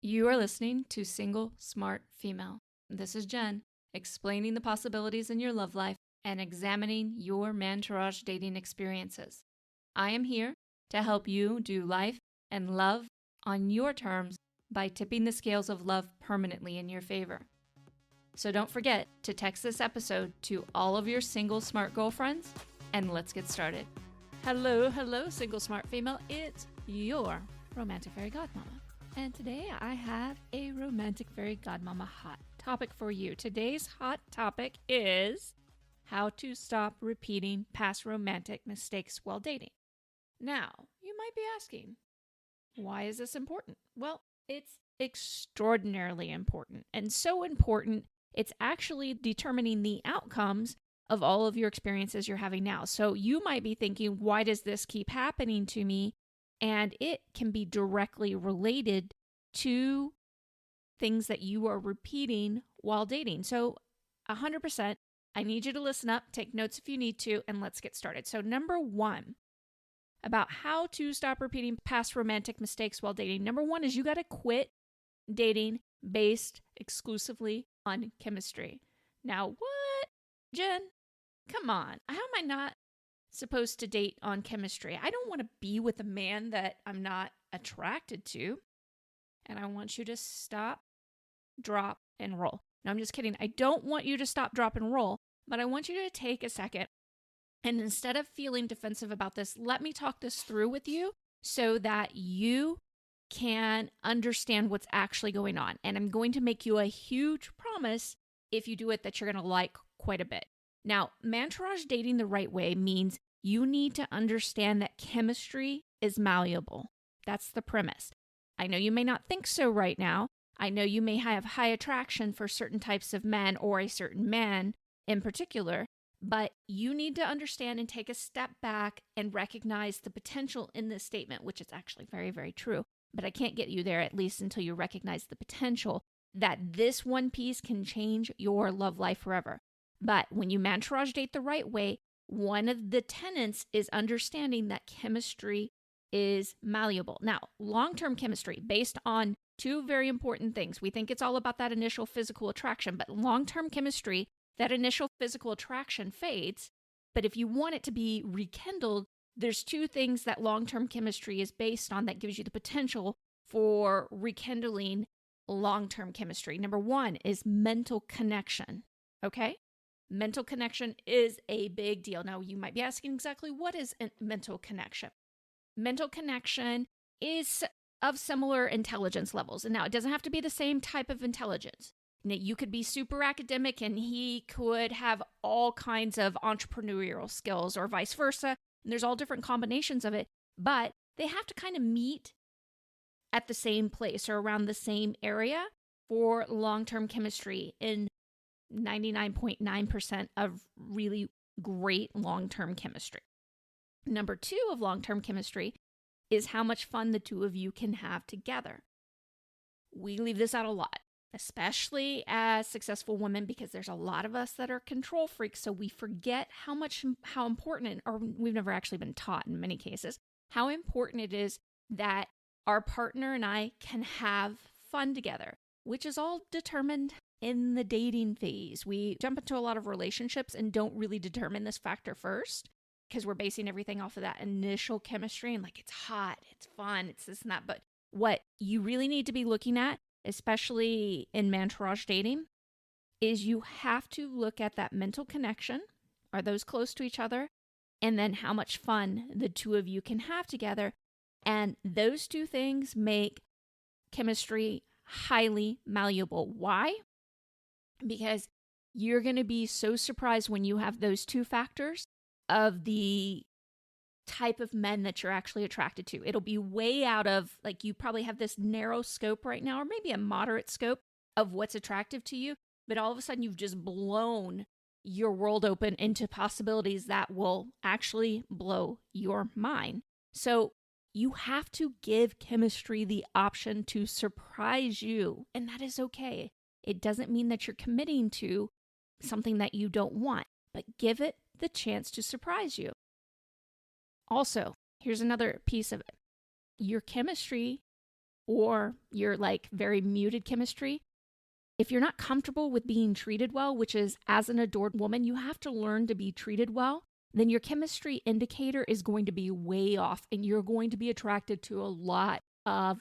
You are listening to Single Smart Female. This is Jen, explaining the possibilities in your love life and examining your mantourage dating experiences. I am here to help you do life and love on your terms by tipping the scales of love permanently in your favor. So don't forget to text this episode to all of your single smart girlfriends, and let's get started. Hello, Single Smart Female. It's your romantic fairy godmama. And today I have a romantic fairy godmama hot topic for you. Today's hot topic is how to stop repeating past romantic mistakes while dating. Now, you might be asking, why is this important? Well, it's extraordinarily important, and so important, it's actually determining the outcomes of all of your experiences you're having now. So you might be thinking, why does this keep happening to me? And it can be directly related to things that you are repeating while dating. So 100%, I need you to listen up, take notes if you need to, and let's get started. So number one, about how to stop repeating past romantic mistakes while dating. Number one is you got to quit dating based exclusively on chemistry. Now, what? Jen, come on. How am I not supposed to date on chemistry? I don't want to be with a man that I'm not attracted to. And I want you to stop, drop, and roll. No, I'm just kidding. I don't want you to stop, drop, and roll, but I want you to take a second. And instead of feeling defensive about this, let me talk this through with you so that you can understand what's actually going on. And I'm going to make you a huge promise if you do it that you're going to like quite a bit. Now, mantourage dating the right way means you need to understand that chemistry is malleable. That's the premise. I know you may not think so right now. I know you may have high attraction for certain types of men or a certain man in particular, but you need to understand and take a step back and recognize the potential in this statement, which is actually very, very true. But I can't get you there at least until you recognize the potential that this one piece can change your love life forever. But when you mantourage date the right way, one of the tenets is understanding that chemistry is malleable. Now, long-term chemistry, based on two very important things. We think it's all about that initial physical attraction, but long-term chemistry, that initial physical attraction fades. But if you want it to be rekindled, there's two things that long-term chemistry is based on that gives you the potential for rekindling long-term chemistry. Number one is mental connection, okay? Mental connection is a big deal. Now, you might be asking exactly what is a mental connection? Mental connection is of similar intelligence levels. And now, it doesn't have to be the same type of intelligence. You could be super academic and he could have all kinds of entrepreneurial skills or vice versa. And there's all different combinations of it. But they have to kind of meet at the same place or around the same area for long-term chemistry in 99.9% of really great long-term chemistry. Number two of long-term chemistry is how much fun the two of you can have together. We leave this out a lot, especially as successful women, because there's a lot of us that are control freaks, so we forget how important, or we've never actually been taught in many cases, how important it is that our partner and I can have fun together, which is all determined in the dating phase. We jump into a lot of relationships and don't really determine this factor first because we're basing everything off of that initial chemistry and like it's hot, it's fun, it's this and that. But what you really need to be looking at, especially in mantourage dating, is you have to look at that mental connection. Are those close to each other? And then how much fun the two of you can have together. And those two things make chemistry highly malleable. Why? Because you're going to be so surprised when you have those two factors of the type of men that you're actually attracted to. It'll be way out of, like, you probably have this narrow scope right now, or maybe a moderate scope of what's attractive to you, but all of a sudden you've just blown your world open into possibilities that will actually blow your mind. So you have to give chemistry the option to surprise you, and that is okay. It doesn't mean that you're committing to something that you don't want, but give it the chance to surprise you. Also, here's another piece of it. Your chemistry or you're like very muted chemistry, if you're not comfortable with being treated well, which is as an adored woman, you have to learn to be treated well, then your chemistry indicator is going to be way off and you're going to be attracted to a lot of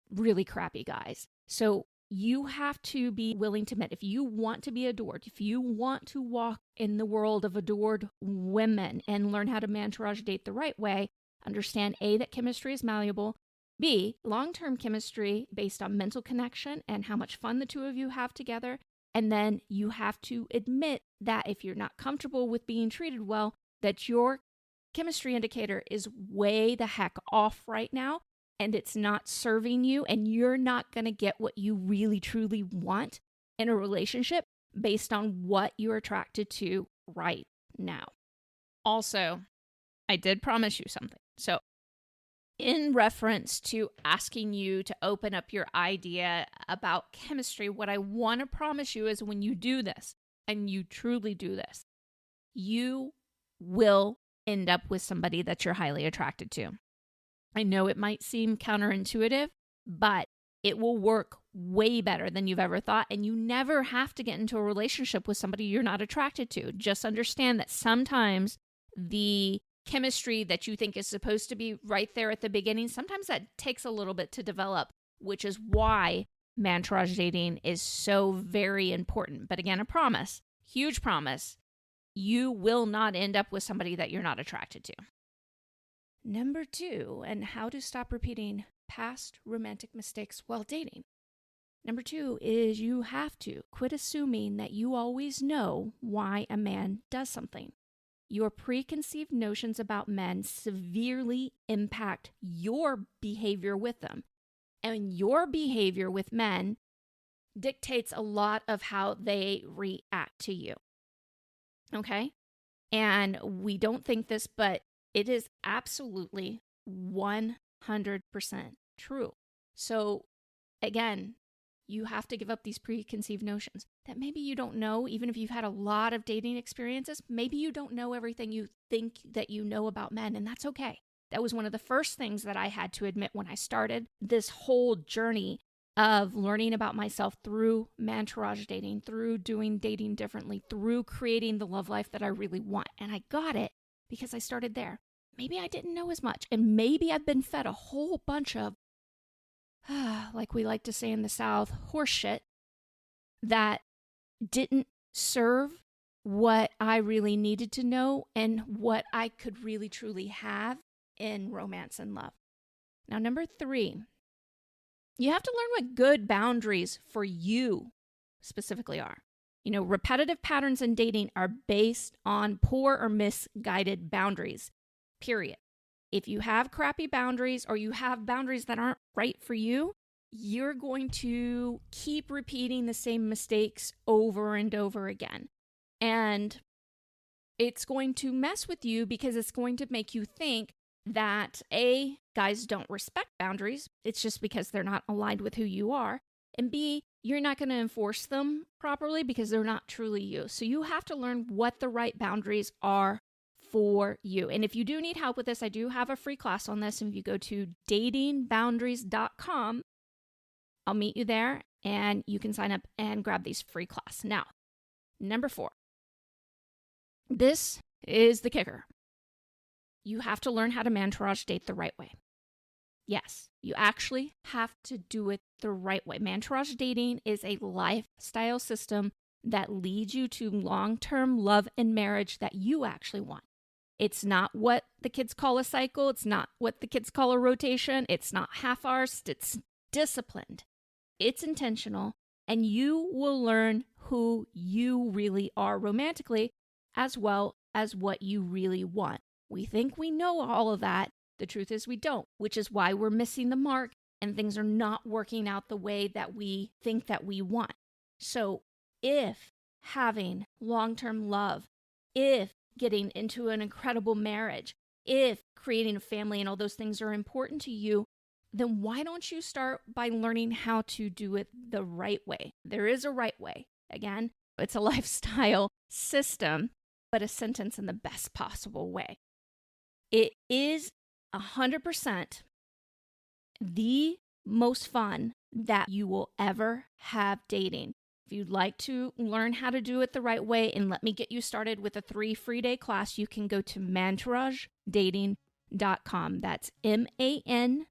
really crappy guys. So you have to be willing to admit, if you want to be adored, if you want to walk in the world of adored women and learn how to mantourage date the right way, understand A, that chemistry is malleable, B, long-term chemistry based on mental connection and how much fun the two of you have together. And then you have to admit that if you're not comfortable with being treated well, that your chemistry indicator is way the heck off right now and it's not serving you and you're not going to get what you really truly want in a relationship based on what you're attracted to right now. Also, I did promise you something. So in reference to asking you to open up your idea about chemistry, what I want to promise you is when you do this, and you truly do this, you will end up with somebody that you're highly attracted to. I know it might seem counterintuitive, but it will work way better than you've ever thought. And you never have to get into a relationship with somebody you're not attracted to. Just understand that sometimes the chemistry that you think is supposed to be right there at the beginning, sometimes that takes a little bit to develop, which is why mantourage dating is so very important. But again, a promise, huge promise, you will not end up with somebody that you're not attracted to. Number 2, and how to stop repeating past romantic mistakes while dating. Number 2 is you have to quit assuming that you always know why a man does something. Your preconceived notions about men severely impact your behavior with them. And your behavior with men dictates a lot of how they react to you. Okay? And we don't think this, but it is absolutely 100% true. So again, you have to give up these preconceived notions that maybe you don't know, even if you've had a lot of dating experiences, maybe you don't know everything you think that you know about men, and that's okay. That was one of the first things that I had to admit when I started this whole journey of learning about myself through mantourage dating, through doing dating differently, through creating the love life that I really want. And I got it because I started there. Maybe I didn't know as much, and maybe I've been fed a whole bunch of like we like to say in the South, horseshit that didn't serve what I really needed to know and what I could really truly have in romance and love. Now, number 3, you have to learn what good boundaries for you specifically are. You know, repetitive patterns in dating are based on poor or misguided boundaries, period. If you have crappy boundaries or you have boundaries that aren't right for you, you're going to keep repeating the same mistakes over and over again. And it's going to mess with you because it's going to make you think that A, guys don't respect boundaries. It's just because they're not aligned with who you are. And B, you're not going to enforce them properly because they're not truly you. So you have to learn what the right boundaries are for you. And if you do need help with this, I do have a free class on this. And if you go to datingboundaries.com, I'll meet you there and you can sign up and grab these free class. Now, number 4, this is the kicker. You have to learn how to mantourage date the right way. Yes, you actually have to do it the right way. Mantourage dating is a lifestyle system that leads you to long-term love and marriage that you actually want. It's not what the kids call a cycle. It's not what the kids call a rotation. It's not half-arsed. It's disciplined. It's intentional. And you will learn who you really are romantically as well as what you really want. We think we know all of that. The truth is we don't, which is why we're missing the mark and things are not working out the way that we think that we want. So if having long-term love, if getting into an incredible marriage, if creating a family and all those things are important to you, then why don't you start by learning how to do it the right way? There is a right way. Again, it's a lifestyle system, but a sentence in the best possible way. It is 100% the most fun that you will ever have dating. If you'd like to learn how to do it the right way and let me get you started with a 3 free day class, you can go to mantouragedating.com. That's MANTOURAGE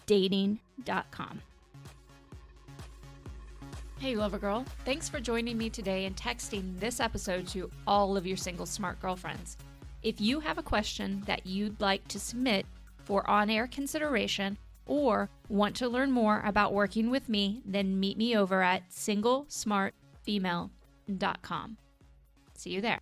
dating.com. Hey, Lover Girl. Thanks for joining me today and texting this episode to all of your single smart girlfriends. If you have a question that you'd like to submit for on-air consideration or want to learn more about working with me, then meet me over at singlesmartfemale.com. See you there.